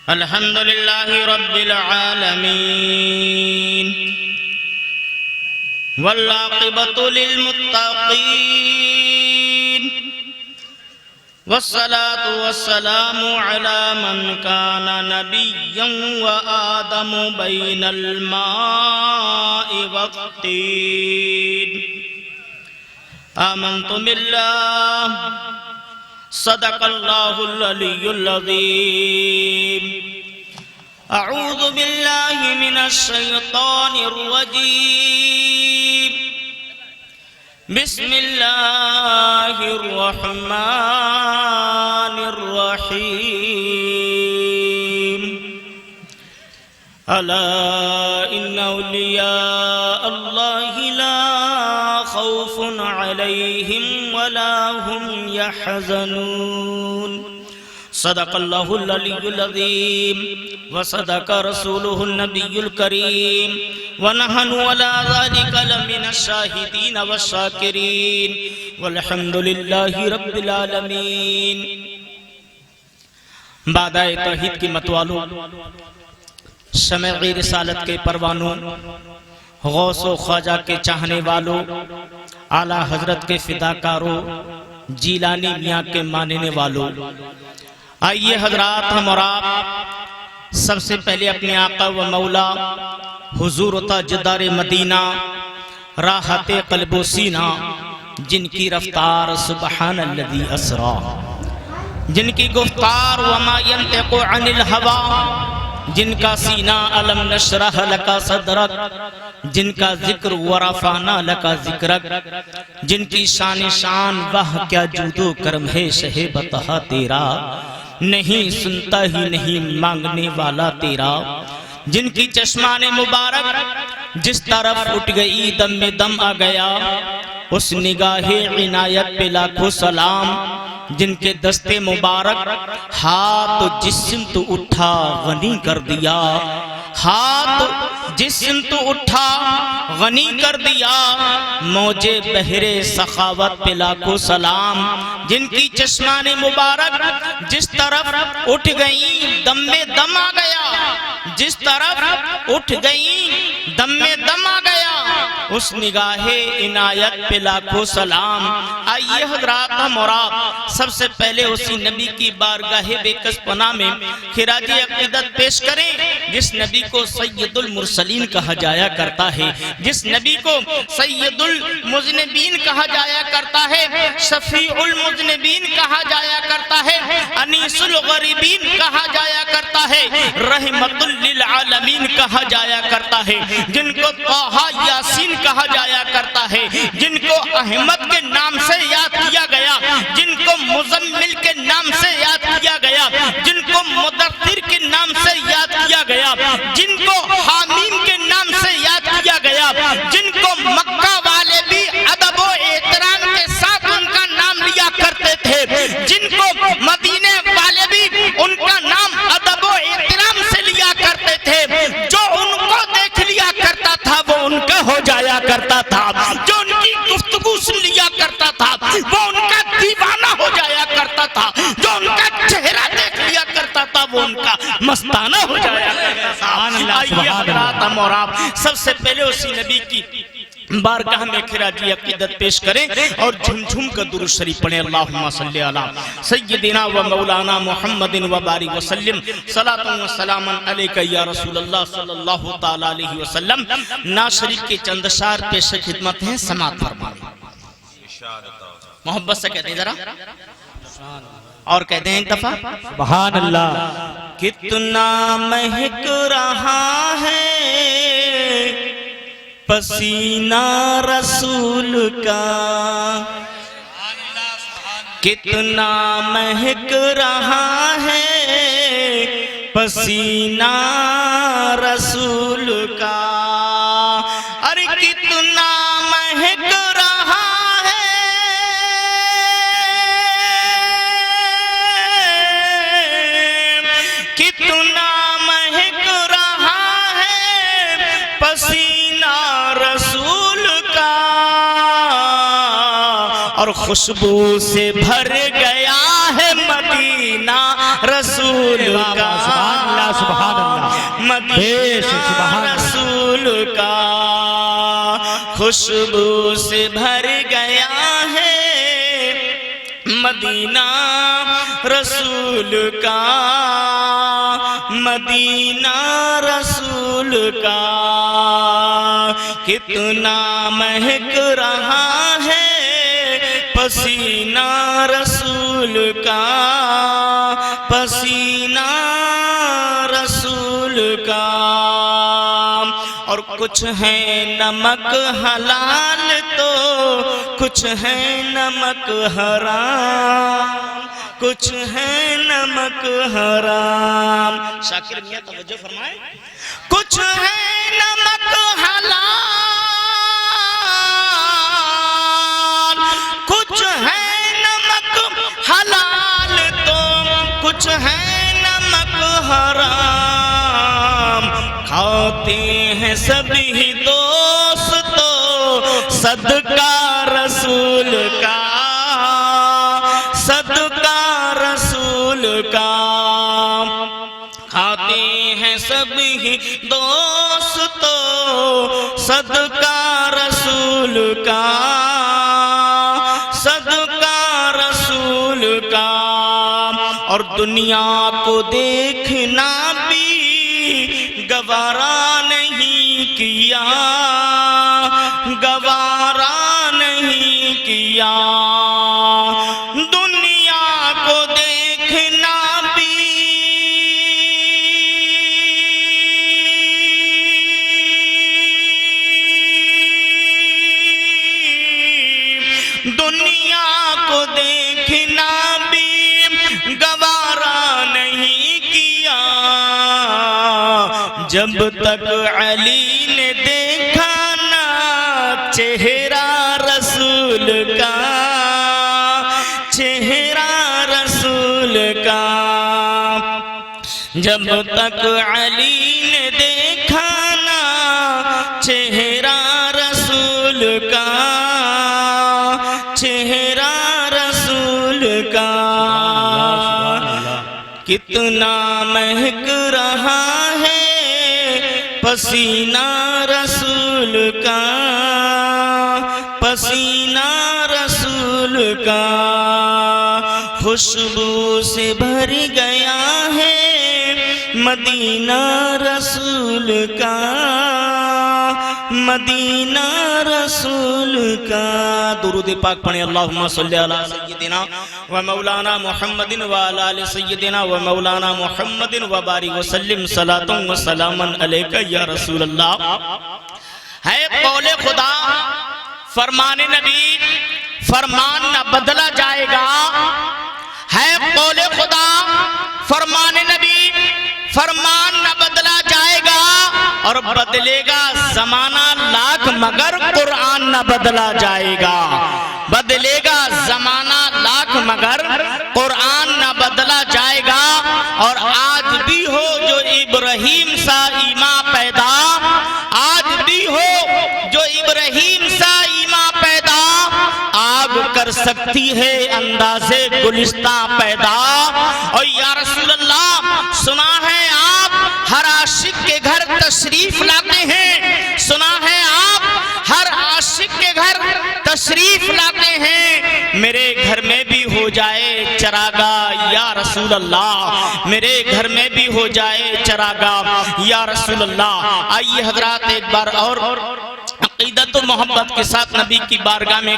الحمد لله رب العالمين والعاقبة للمتقين والصلاة والسلام على من كان نبيا وآدم بين الماء والطين آمنت بالله صدق الله العلي العظيم أعوذ بالله من الشيطان الرجيم بسم الله الرحمن الرحيم ألا إن أولياء الله لا خوف عليهم ولا هم يحزنون صدق الله العلي العظيم وصدق رسوله النبي الكريم ونحن على ذلك لمن الشاهدين والشاكرين والحمد لله رب العالمين. بعد توحید کی متوالو، شمع رسالت کے پروانوں، غوث و خواجہ کے چاہنے والوں، اعلیٰ حضرت کے فداکاروں، جیلانی میاں کے ماننے والوں، آئیے حضرات ہم اور آپ سب سے پہلے اپنے آقا و مولا حضور تاجدار مدینہ راحت قلب و سینہ، جن کی رفتار سبحان الذی اسرا، جن کی گفتار وما ینطق عن الہوا، جن کا سینہ علم نشرح لکا صدرک، جن کا ذکر ورفعنا لکا ذکرک، جن کی شان وہ کیا جود و کرم ہے شہ بطہ تیرا، نہیں سنتا ہی نہیں مانگنے والا تیرا، جن کی چشمان مبارک جس طرف اٹھ گئی دم میں دم آ گیا، اس نگاہ عنایت پہ لاکھوں سلام، جن کے دستے مبارک ہاتھ جسم تو اٹھا غنی کر دیا، ہاتھ جسم تو اٹھا غنی کر دیا، موجے بحر سخاوت پہ لاکھوں سلام، جن کی چشمان مبارک جس طرف اٹھ گئیں دم میں دم آ گیا، جس طرف اٹھ گئیں دم میں دم آ گیا، اس نگاہ عنایت پہ لاکھوں سلام. آئیے حضرات ہم اور آپ سب سے پہلے اسی نبی کی بارگاہ بے کس پناہ میں خراج عقیدت پیش کریں، جس نبی کو سید المرسلین کہا جایا کرتا ہے، جس نبی کو سید المذنبین کہا جایا کرتا ہے، شفیع المذنبین کہا جایا کرتا ہے، انیس الغریبین کہا جایا کرتا ہے، رحمت للعالمین کہا جایا کرتا ہے، جن کو طٰہٰ یاسین کہا جایا کرتا ہے، جن کو احمد کے نام سے یاد کیا گیا، جن کو مزمل کے نام سے یاد کیا گیا، جن کو مدثر کے نام سے یاد کیا گیا، جن کو حامیم کے نام سے یاد کیا گیا، جن کو مکہ والے بھی ادب و احترام کے ساتھ ان کا نام لیا کرتے تھے، جن کو مدینے والے بھی ان کا نام ادب و احترام سے لیا کرتے تھے، جو ان کو دیکھ لیا کرتا تھا وہ ان کا ہو جایا کرتا تھا، جو ان کی گفتگو سن لیا کرتا تھا وہ ان کا دیوانہ ہو جایا کرتا تھا، جو ان کا چہرہ دیکھ لیا کرتا تھا وہ ان کا مستانہ ہو جایا کرتا تھا. آئیے حضرات ہم اور آپ سب سے پہلے اسی نبی کی بارگاہ میں خراج عقیدت پیش کریں اور جھم جھم کا درود شریف پڑھیں. اللہم صلی علی سیدنا و مولانا محمد و بارک وسلم، صلاۃ و سلام علیک یا رسول اللہ صلی اللہ تعالی علیہ وسلم. نعت شریف کے چند اشعار پیش خدمت ہیں، سماعت فرمائیں. محبت سے کہتے ہیں ذرا اور کہتے ہیں ایک دفعہ سبحان اللہ. کتنا مہک رہا ہے پسینہ رسول کا، کتنا مہک رہا ہے پسینہ رسول کا، ارے کتنا مہک رہا ہے کتنا مہک رہا ہے پسینہ رسول کا، اور خوشبو سے بھر گیا ہے مدینہ مدینہ رسول کا خوشبو سے بھر گیا ہے، مدینہ رسول کا، مدینہ رسول کا کتنا مہک رہا ہے پسینہ رسول کا، پسینہ رسول کا۔ اور کچھ ہے نمک حلال تو کچھ ہے نمک حرام، کچھ ہے نمک حرام۔ شاکر میاں توجہ فرمائیں، کچھ ہے نمک حلال، کچھ ہے نمک حلال تو کچھ ہے نمک حرام، کھاتے ہیں سبھی دوست تو صدقہ رسول کا، صدقہ رسول کا، کھاتے ہیں سبھی دوست تو صدقہ رسول کا، صدقہ رسول کا۔ اور دنیا کو دیکھنا بھی گوارا نہیں کیا، گوارا نہیں کیا، دنیا کو دیکھنا بھی دنیا کو دیکھنا بھی گوارا نہیں کیا، جب تک علی نے دیکھا نا چہرہ رسول کا، چہرہ رسول کا، جب تک علی نے دیکھا نا چہرہ رسول کا، چہرہ رسول کا، کتنا مہک رہا ہے پسینہ رسول کا، پسینہ رسول کا، خوشبو سے بھر گیا ہے مدینہ رسول کا، مدینہ رسول کا۔ درود پاک پڑھیں، اللہم صلی علی سیدنا و مولانا محمد و علی آل سیدنا و مولانا محمد و بارک وسلم صلاۃ و سلاما علیک یا رسول اللہ۔ ہے قول خدا، فرمان نبی، فرمان نہ بدلا جائے گا، ہے قول خدا، فرمان نبی، فرمان نہ بدلا جائے گا، اور بدلے گا زمانہ لاکھ مگر قرآن نہ بدلا جائے گا، بدلے گا زمانہ لاکھ مگر قرآن نہ بدلا جائے گا۔ اور آج بھی ہو جو ابراہیم سا ایمان پیدا، آج بھی ہو جو ابراہیم سا ایمان پیدا، آگ کر سکتی ہے انداز گلستان پیدا۔ اور یا رسول اللہ، سنا ہے آپ ہر عاشق کے گھر تشریف لاتے ہیں، سنا ہے آپ ہر عاشق کے گھر تشریف لاتے ہیں، میرے گھر میں بھی ہو جائے چراغاہ یا رسول اللہ، میرے گھر میں بھی ہو جائے چراغاہ یا رسول اللہ۔ آئیے حضرات ایک بار اور عقیدت و محبت کے ساتھ نبی کی بارگاہ میں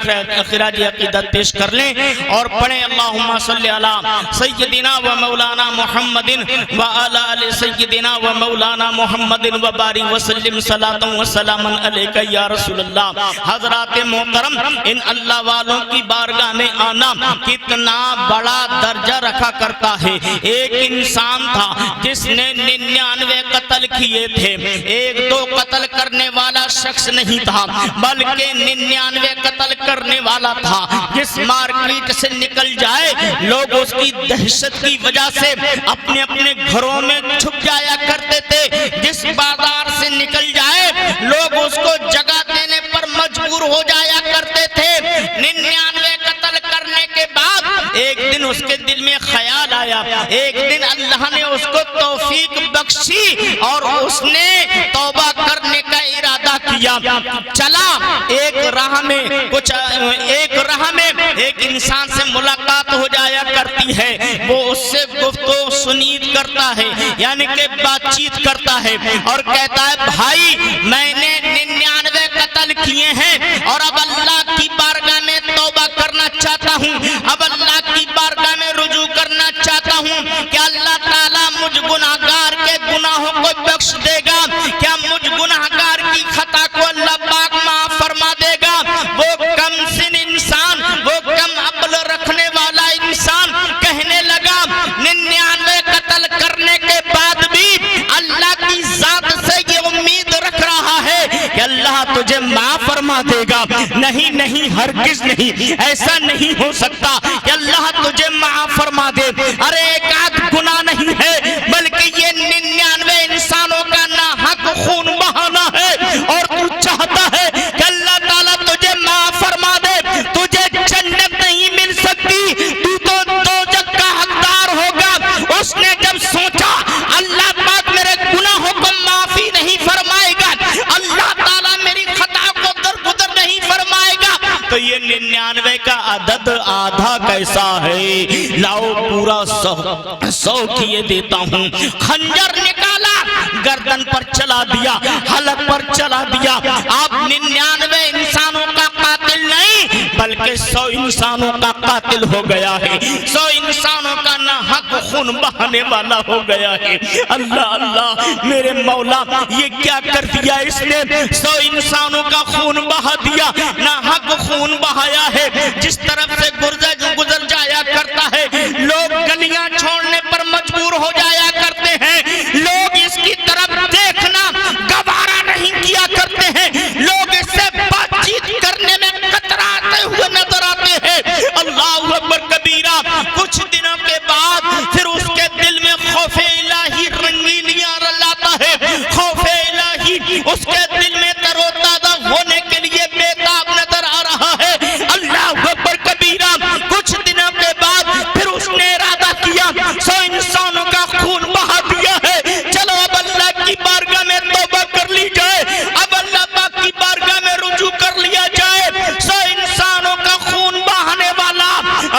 خراج عقیدت پیش کر لیں اور پڑھیں، اللہم صلی علی سیدنا و مولانا محمد و علی آل سیدنا و مولانا محمد و بارک وسلم صلاۃ و سلاما علیک یا رسول اللہ۔ حضرات محترم، ان اللہ والوں کی بارگاہ میں آنا کتنا بڑا درجہ رکھا کرتا ہے۔ ایک انسان تھا جس نے 99 قتل کیے تھے، ایک دو قتل کرنے والا شخص نہیں تھا بلکہ 99 قتل کرنے والا تھا۔ جس مارکیٹ سے نکل جائے لوگ اس کی دہشت کی وجہ سے اپنے اپنے گھروں میں چھپ جایا کرتے تھے، جس بازار سے نکل جائے لوگ اس کو جگہ دینے پر مجبور ہو جایا کرتے تھے۔ 99 قتل کرنے کے بعد ایک دن اس کے دل میں خیال آیا، ایک دن اللہ نے اس کو توفیق بخشی اور اس نے توبہ کرنے کا ارادہ کیا. چلا ایک راہ میں ایک انسان سے ملاقات ہو جایا کرتی ہے. وہ اس سے گفتگو سنید کرتا ہے, یعنی کہ بات چیت کرتا ہے اور کہتا ہے بھائی میں نے 99 قتل کیے ہیں اور اب اللہ کی بارگاہ میں توبہ کرنا چاہتا ہوں, اب اللہ کی بارگاہ میں رجوع کرنا چاہتا ہوں. کیا اللہ تعالیٰ مجھ گناہگار کے گناہوں کو بخش دے گا؟ کیا مجھ گناہگار کی خطا کو اللہ پاک معاف فرما دے گا؟ وہ کم سن انسان, وہ کم عقل رکھنے والا انسان کہنے لگا 99 قتل کرنے کے بعد بھی اللہ کی ذات سے یہ امید رکھ رہا ہے کہ اللہ تجھے معاف فرما دے گا. نہیں نہیں, ہرگز نہیں, ایسا نہیں ہو سکتا کہ اللہ تجھے معاف فرما دے. ارے ایک آدھ گناہ نہیں ہے بلکہ یہ 99 انسانوں کا ناحق خون بہانا ہے, اور تو چاہتا ہے کہ اللہ تعالیٰ تجھے معاف فرما دے. تجھے جنت نہیں مل سکتی, تو دوزخ کا حقدار ہوگا. اس نے جب سوچا اللہ پاک میرے گناہوں کو معافی نہیں فرمائے گا, اللہ تعالیٰ میری خطا کو درگزر نہیں فرمائے گا, تو یہ 99 کا عدد آدھا کیسا ہے؟ لاؤ پورا 100 کیے دیتا ہوں. خنجر نکالا, گردن پر چلا دیا, حلق پر چلا دیا. آپ 99 انسانوں کا قاتل نہیں بلکہ 100 انسانوں کا قاتل ہو گیا ہے, 100 انسانوں کا ناحق خون بہانے والا ہو گیا ہے. اللہ اللہ میرے مولا, یہ کیا کر دیا اس نے؟ 100 انسانوں کا خون بہا دیا, ناحق خون بہایا ہے. جس طرف سے گزر جایا کرتا ہے لوگ گلیاں چھوڑنے پر مجبور ہو جایا کرتے ہیں, لوگ اس کی طرف دیکھنا گوارا نہیں کیا کرتے ہیں, لوگ اس سے بات چیت کرنے میں کتراتے ہوئے نظر آتے ہیں. اللہ اکبر کبیرہ. کچھ دنوں کے بعد پھر اس کے دل میں خوف الہی رنگینیاں لاتا ہے, خوف الہی اس کے دل میں تر و تازہ ہونے کے لیے بےتاب نظر آ رہا ہے. اللہ اکبر کبیرہ. کچھ دنوں کے بعد پھر اس نے ارادہ کیا 100 انسانوں کا خون بہا دیا ہے, چلو اب اللہ کی بارگاہ میں توبہ کر لی جائے, اب اللہ پاک کی بارگاہ میں رجوع کر لیا جائے. 100 انسانوں کا خون بہانے والا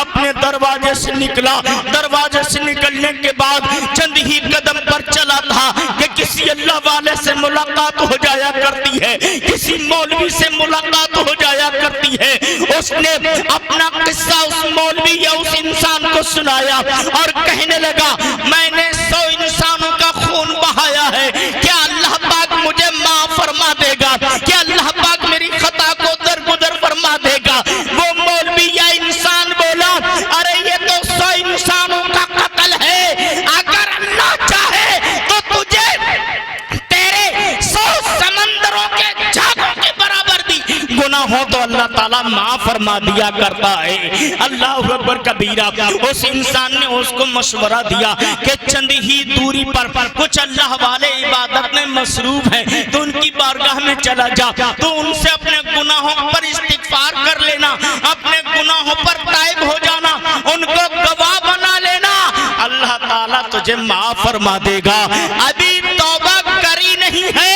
اپنے دروازے سے نکلا. دروازے سے نکلنے کے بعد چند ہی قدم پر چلا تھا کہ کسی اللہ والے سے ملاقات ہو جایا کرتی ہے, کسی مولوی سے ملاقات ہو جایا کرتی ہے. اس نے اپنا قصہ اس مولوی یا اس انسان کو سنایا اور کہنے لگا میں نے 100 انسانوں کا خون بہایا ہے, کیا اللہ پاک مجھے معاف فرما دے گا؟ کیا اللہ پاک میری خطا کو درگزر فرما دے گا؟ وہ مولوی یا انسان بولا ارے یہ تو 100 انسانوں کا قتل ہے, اگر اللہ چاہے تو تجھے تیرے 100 سمندروں کے جھاگوں کے برابر دی گناہ ہو تو اللہ تعالیٰ معاف فرما دیا کرتا ہے. اللہ اکبر کبیرہ. اس انسان نے اس کو مشورہ دیا کہ چند ہی دوری پر کچھ اللہ والے عبادت میں مصروف ہیں, تو ان کی بارگاہ میں چلا جا, تو ان سے اپنے گناہوں پر استغفار کر لینا, اپنے گناہوں پر تائب ہو جانا, ان کو گواہ بنا لینا, اللہ تعالیٰ تجھے معاف فرما دے گا. ابھی توبہ کری نہیں ہے,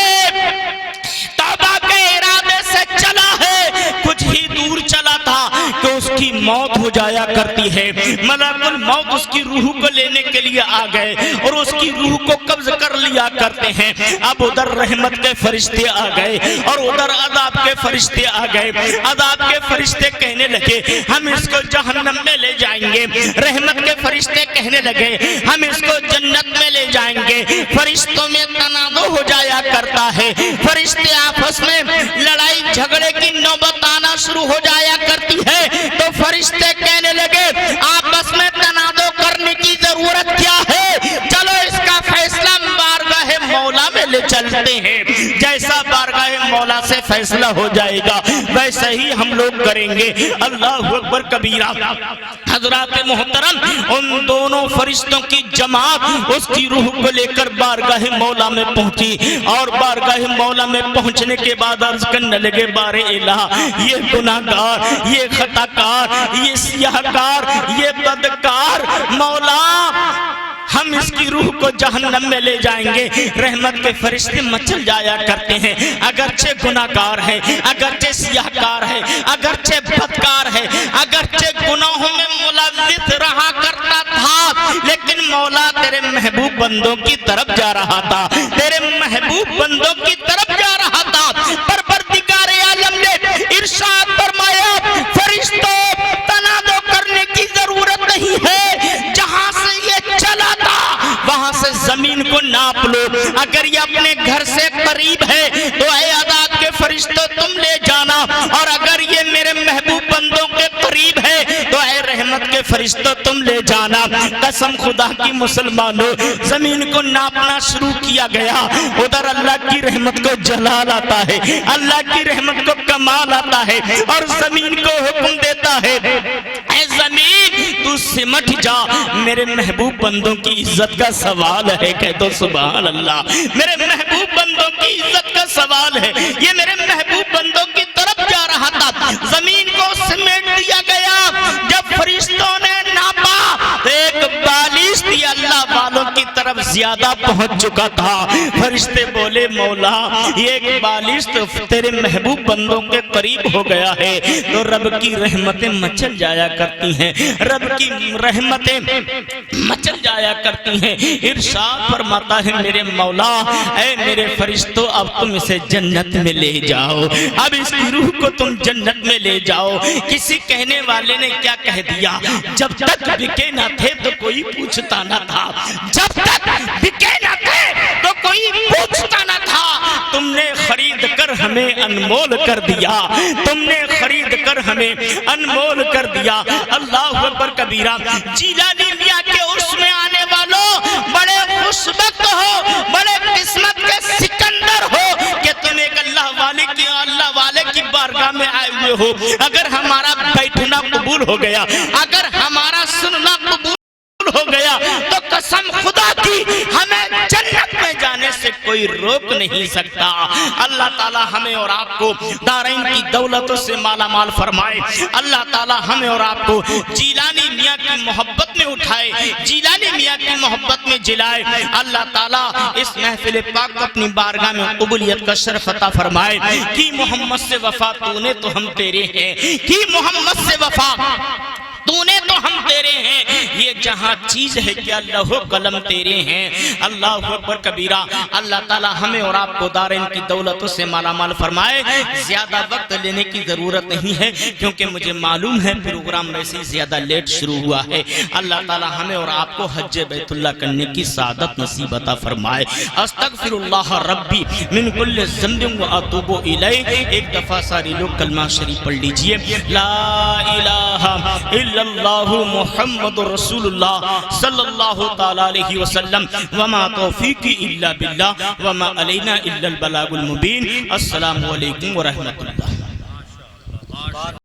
توبہ کے ارادے سے چلا ہے, کچھ ہی دور چلا تھا کہ اس کی موت ہو جایا کرتی ہے. ملک الموت اس کی روح کو لینے کے لیے آ گئے اور اس کی روح کو قبض کر لیا کرتے ہیں. اب ادھر رحمت کے فرشتے آ گئے اور ادھر عذاب کے فرشتے آ گئے. عذاب کے فرشتے کہنے لگے ہم اس کو جہنم میں لے جائیں گے, رحمت کے فرشتے کہنے لگے ہم اس کو جنت میں لے جائیں گے. فرشتوں میں تنازع ہو جایا کرتا ہے, فرشتے آپس میں لڑائی جھگڑے کی نوبت آنا شروع ہو جایا کرتی ہے, تو فرشتے کہنے لگے آپس میں تنازع کرنے کی ضرورت کیا ہے, چلو اس کا فیصلہ بارگاہ مولا میں لے چلتے ہیں. جیسا بارگاہ مولا سے فیصلہ ہو جائے گا ویسا ہی ہم لوگ کریں گے. اللہ اکبر کبیرہ. حضرات محترم, ان دونوں فرشتوں کی جماعت اس کی روح کو لے کر بارگاہ مولا میں پہنچی, اور بارگاہ مولا میں پہنچنے کے بعد عرض کرنے لگے بار الہ, یہ گناہگار, یہ خطاکار, یہ سیاہکار, یہ بدکار مولا, ہم ہم اس کی روح کو جہنم میں لے جائیں گے۔ رحمت کے فرشتے مچل جایا کرتے ہیں، اگرچہ گناہگار ہے، اگرچہ سیاہکار ہے، اگرچہ بدکار ہے، اگرچہ گناہوں میں ملوث رہا کرتا تھا، لیکن مولا تیرے محبوب بندوں کی طرف جا رہا تھا، تیرے محبوب بندوں کی طرف جا رہا تھا۔ پروردگار عالم نے ارشاد فرمایا فرشتوں تنادو کرنے کی ضرورت نہیں ہے، جہاں سے یہ چلا تھا وہاں سے زمین کو ناپ لو، اگر یہ اپنے گھر سے قریب ہے تو اے عذاب کے فرشتوں تم لے جانا، اور اگر یہ میرے محبوب بندوں کے قریب ہے تو اے رحمت کے فرشتوں تم لے جانا۔ قسم خدا کی مسلمانوں، زمین کو ناپنا شروع کیا گیا، ادھر اللہ کی رحمت کو جلال آتا ہے، اللہ کی رحمت کو کمال آتا ہے، اور زمین کو حکم دیتا ہے اے زمین تو سمٹ جا، میرے محبوب بندوں کی عزت کا سوال ہے، کہہ دو سبحان اللہ۔ میرے محبوب بندوں کی عزت کا سوال ہے، یہ میرے محبوب بندوں کی طرف جا رہا تھا، زمین کو سمیٹ دیا گیا۔ جب فرشتوں نے ناپا تو ایک بالش دی اللہ والوں کی طرف زیادہ پہنچ چکا تھا۔ فرشتے بولے مولا یہ ایک بالش تو تیرے محبوب بندوں کے قریب ہو گیا ہے، تو رب کی رحمتیں مچل جایا کرتی ہیں، رب کی رحمتیں مچل جایا کرتی ہیں۔ ارشاد فرماتا ہے میرے مولا اے میرے فرشتوں اب تم اسے جنت میں لے جاؤ، اب اس کی روح کو تم جنت میں لے جاؤ۔ کسی کہنے والے نے کیا کہہ دیا، جب تک بکے نہ تھے تو کوئی پوچھتا نہ تھا، جب تک بکے نہ تھے تو کوئی پوچھتا نہ تھا، تم نے خرید کر ہمیں انمول کر دیا، تم نے خرید کر ہمیں انمول کر دیا۔ اللہ اکبر کبیرہ۔ جیلانی میاں کے عرس میں آنے والوں بڑے خوشبخت ہو، بڑے قسمت کے سکندر ہو کہ تم ایک اللہ والے کی بارگاہ میں آئے ہوئے ہو۔ اگر ہمارا بیٹھنا قبول ہو گیا، اگر ہمارا سننا قبول ہو گیا تو قسم خدا کی ہمیں جنت میں جانے سے کوئی روک نہیں سکتا۔ اللہ تعالی ہمیں اور آپ کو دارین کی دولتوں سے مالا مال فرمائے، اللہ تعالی ہمیں اور آپ کو جیلانی میاں کی محبت میں اٹھائے، جیلانی میاں کی محبت میں جلائے۔ اللہ تعالی اس محفل پاک کو اپنی بارگاہ میں قبولیت کا شرف عطا فرمائے۔ کی محمد سے وفا تو نے تو ہم تیرے ہیں، کی محمد سے وفا تو نے تو ہم تیرے ہیں، یہ جہاں چیز ہے کہ اللہ قلم تیرے ہیں۔ اللہ اکبر کبیرہ۔ اللہ تعالی ہمیں اور آپ کو دارین کی دولتوں سے مالا مال فرمائے۔ زیادہ وقت لینے کی ضرورت نہیں ہے کیونکہ مجھے معلوم ہے پروگرام ویسے ہی زیادہ لیٹ شروع ہوا ہے۔ اللہ تعالی ہمیں اور آپ کو حج بیت اللہ کرنے کی سعادت نصیب عطا فرمائے۔ استغفر اللہ ربی من کل ذنب واتوب الیہ۔ ایک دفعہ ساری لوگ کلمہ شریف پڑھ لیجئے، لا الہ الا اللہ محمد رسول اللہ صلی اللہ تعالی علیہ وسلم، وما توفیقی الا باللہ وما علینا الا البلاغ المبین۔ السلام علیکم ورحمۃ اللہ۔